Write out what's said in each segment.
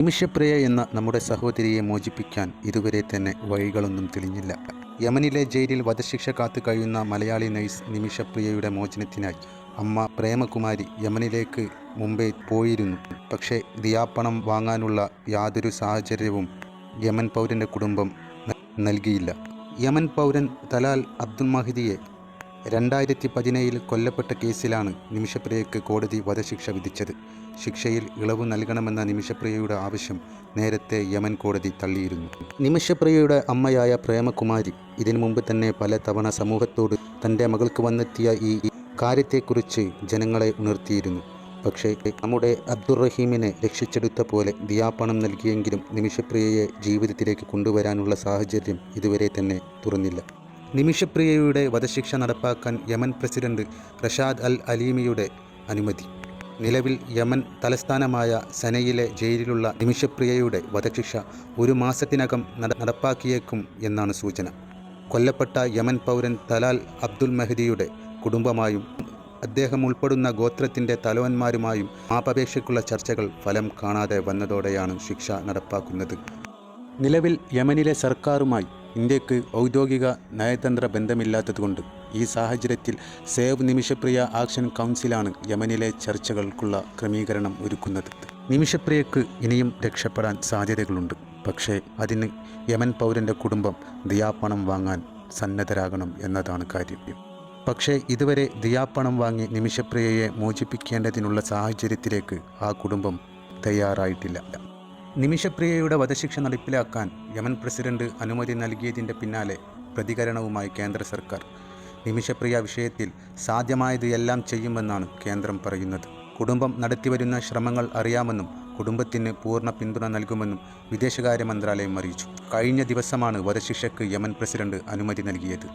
നിമിഷപ്രിയ എന്ന നമ്മുടെ സഹോദരിയെ മോചിപ്പിക്കാൻ ഇതുവരെ തന്നെ വഴികളൊന്നും തെളിഞ്ഞില്ല. യമനിലെ ജയിലിൽ വധശിക്ഷ കാത്തു കഴിയുന്ന മലയാളി നഴ്സ് നിമിഷപ്രിയയുടെ മോചനത്തിനായി അമ്മ പ്രേമകുമാരി യമനിലേക്ക് മുമ്പേ പോയിരുന്നു. പക്ഷേ ദിയാപ്പണം വാങ്ങാനുള്ള യാതൊരു സാഹചര്യവും യമൻ പൗരൻ്റെ കുടുംബം നൽകിയില്ല. യമൻ പൗരൻ തലാൽ അബ്ദുൽ മഹദിയെ 2017 കൊല്ലപ്പെട്ട കേസിലാണ് നിമിഷപ്രിയയ്ക്ക് കോടതി വധശിക്ഷ വിധിച്ചത്. ശിക്ഷയിൽ ഇളവ് നൽകണമെന്ന നിമിഷപ്രിയയുടെ ആവശ്യം നേരത്തെ യമൻ കോടതി തള്ളിയിരുന്നു. നിമിഷപ്രിയയുടെ അമ്മയായ പ്രേമകുമാരി ഇതിനു മുമ്പ് തന്നെ പല തവണ സമൂഹത്തോട് തൻ്റെ മകൾക്ക് വന്നെത്തിയ ഈ കാര്യത്തെക്കുറിച്ച് ജനങ്ങളെ ഉണർത്തിയിരുന്നു. പക്ഷേ നമ്മുടെ അബ്ദുറഹീമിനെ രക്ഷിച്ചെടുത്ത പോലെ ദിയാപ്പണം നൽകിയെങ്കിലും നിമിഷപ്രിയയെ ജീവിതത്തിലേക്ക് കൊണ്ടുവരാനുള്ള സാഹചര്യം ഇതുവരെ തന്നെ തുറന്നില്ല. നിമിഷപ്രിയയുടെ വധശിക്ഷ നടപ്പാക്കാൻ യമൻ പ്രസിഡന്റ് റഷാദ് അൽ അലീമിയുടെ അനുമതി. നിലവിൽ യമൻ തലസ്ഥാനമായ സനയിലെ ജയിലിലുള്ള നിമിഷപ്രിയയുടെ വധശിക്ഷ 1 മാസത്തിനകം നടപ്പാക്കിയേക്കും എന്നാണ് സൂചന. കൊല്ലപ്പെട്ട യമൻ പൗരൻ തലാൽ അബ്ദുൽ മഹദിയുടെ കുടുംബമായും അദ്ദേഹം ഉൾപ്പെടുന്ന ഗോത്രത്തിൻ്റെ തലവന്മാരുമായും മാപ്പപേക്ഷയ്ക്കുള്ള ചർച്ചകൾ ഫലം കാണാതെ വന്നതോടെയാണ് ശിക്ഷ നടപ്പാക്കുന്നത്. നിലവിൽ യമനിലെ സർക്കാരുമായി ഇന്ത്യക്ക് ഔദ്യോഗിക നയതന്ത്ര ബന്ധമില്ലാത്തതുകൊണ്ട് ഈ സാഹചര്യത്തിൽ സേവ് നിമിഷപ്രിയ ആക്ഷൻ കൗൺസിലാണ് യമനിലെ ചർച്ചകൾക്കുള്ള ക്രമീകരണം ഒരുക്കുന്നത്. നിമിഷപ്രിയക്ക് ഇനിയും രക്ഷപ്പെടാൻ സാധ്യതകളുണ്ട്. പക്ഷേ അതിന് യമൻ പൗരൻ്റെ കുടുംബം ദിയാപ്പണം വാങ്ങാൻ സന്നദ്ധരാകണം എന്നതാണ് കാര്യം. പക്ഷേ ഇതുവരെ ദിയാപ്പണം വാങ്ങി നിമിഷപ്രിയയെ മോചിപ്പിക്കേണ്ടതിനുള്ള സാഹചര്യത്തിലേക്ക് ആ കുടുംബം തയ്യാറായിട്ടില്ല. നിമിഷപ്രിയയുടെ വധശിക്ഷ നടപ്പിലാക്കാൻ യമൻ പ്രസിഡന്റ് അനുമതി നൽകിയതിൻ്റെ പിന്നാലെ പ്രതികരണവുമായി കേന്ദ്ര സർക്കാർ. നിമിഷപ്രിയ വിഷയത്തിൽ സാധ്യമായത് എല്ലാം ചെയ്യുമെന്നാണ് കേന്ദ്രം പറയുന്നത്. കുടുംബം നടത്തിവരുന്ന ശ്രമങ്ങൾ അറിയാമെന്നും കുടുംബത്തിന് പൂർണ്ണ പിന്തുണ നൽകുമെന്നും വിദേശകാര്യ മന്ത്രാലയം അറിയിച്ചു. കഴിഞ്ഞ ദിവസമാണ് വധശിക്ഷയ്ക്ക് യമൻ പ്രസിഡന്റ് അനുമതി നൽകിയത്.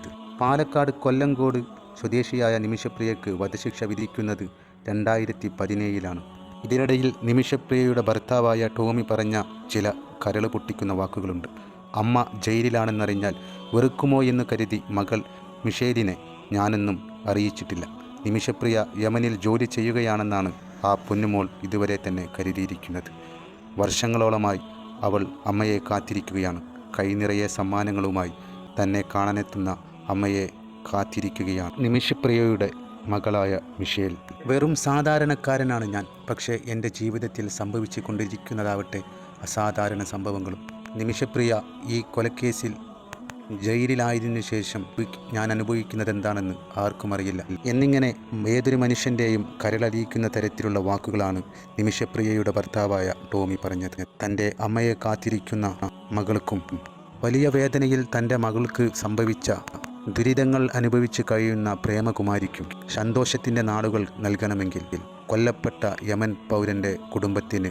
പാലക്കാട് കൊല്ലങ്കോട് സ്വദേശിയായ നിമിഷപ്രിയയ്ക്ക് വധശിക്ഷ വിധിക്കുന്നത് 2017 ഇതിനിടയിൽ നിമിഷപ്രിയയുടെ ഭർത്താവായ ടോമി പറഞ്ഞ ചില കരൾ പൊട്ടിക്കുന്ന വാക്കുകളുണ്ട്. അമ്മ ജയിലിലാണെന്നറിഞ്ഞാൽ വെറുക്കുമോ എന്ന് കരുതി മകൾ മിഷേലിനെ ഞാനൊന്നും അറിയിച്ചിട്ടില്ല. നിമിഷപ്രിയ യമനിൽ ജോലി ചെയ്യുകയാണെന്നാണ് ആ പൊന്നുമോൾ ഇതുവരെ തന്നെ കരുതിയിരിക്കുന്നത്. വർഷങ്ങളോളമായി അവൾ അമ്മയെ കാത്തിരിക്കുകയാണ്. കൈനിറയെ സമ്മാനങ്ങളുമായി തന്നെ കാണാനെത്തുന്ന അമ്മയെ കാത്തിരിക്കുകയാണ് നിമിഷപ്രിയയുടെ മകളായ മിഷേൽ. വെറും സാധാരണക്കാരനാണ് ഞാൻ. പക്ഷേ എൻ്റെ ജീവിതത്തിൽ സംഭവിച്ചു കൊണ്ടിരിക്കുന്നതാവട്ടെ അസാധാരണ സംഭവങ്ങളും. നിമിഷപ്രിയ ഈ കൊലക്കേസിൽ ജയിലിലായതിനു ശേഷം ഞാൻ അനുഭവിക്കുന്നത് എന്താണെന്ന് ആർക്കും അറിയില്ല എന്നിങ്ങനെ ഏതൊരു മനുഷ്യൻ്റെയും കരളലിയിക്കുന്ന തരത്തിലുള്ള വാക്കുകളാണ് നിമിഷപ്രിയയുടെ ഭർത്താവായ ടോമി പറഞ്ഞത്. തൻ്റെ അമ്മയെ കാത്തിരിക്കുന്ന മകൾക്കും വലിയ വേദനയിൽ തൻ്റെ മകൾക്ക് സംഭവിച്ച ദുരിതങ്ങൾ അനുഭവിച്ച് കഴിയുന്ന പ്രേമകുമാരിക്കും സന്തോഷത്തിൻ്റെ നാളുകൾ നൽകണമെങ്കിൽ കൊല്ലപ്പെട്ട യമൻ പൗരൻ്റെ കുടുംബത്തിന്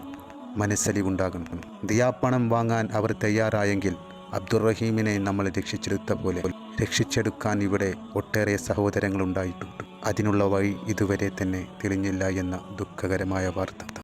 മനസ്സലിവുണ്ടാകണം. ദിയാപ്പണം വാങ്ങാൻ അവർ തയ്യാറായെങ്കിൽ അബ്ദുറഹീമിനെ നമ്മൾ രക്ഷിച്ചെടുത്ത പോലെ രക്ഷിച്ചെടുക്കാൻ ഇവിടെ ഒട്ടേറെ സഹോദരങ്ങളുണ്ടായിട്ടുണ്ട്. അതിനുള്ള വഴി ഇതുവരെ തന്നെ തെളിഞ്ഞില്ല എന്ന ദുഃഖകരമായ വാർത്ത.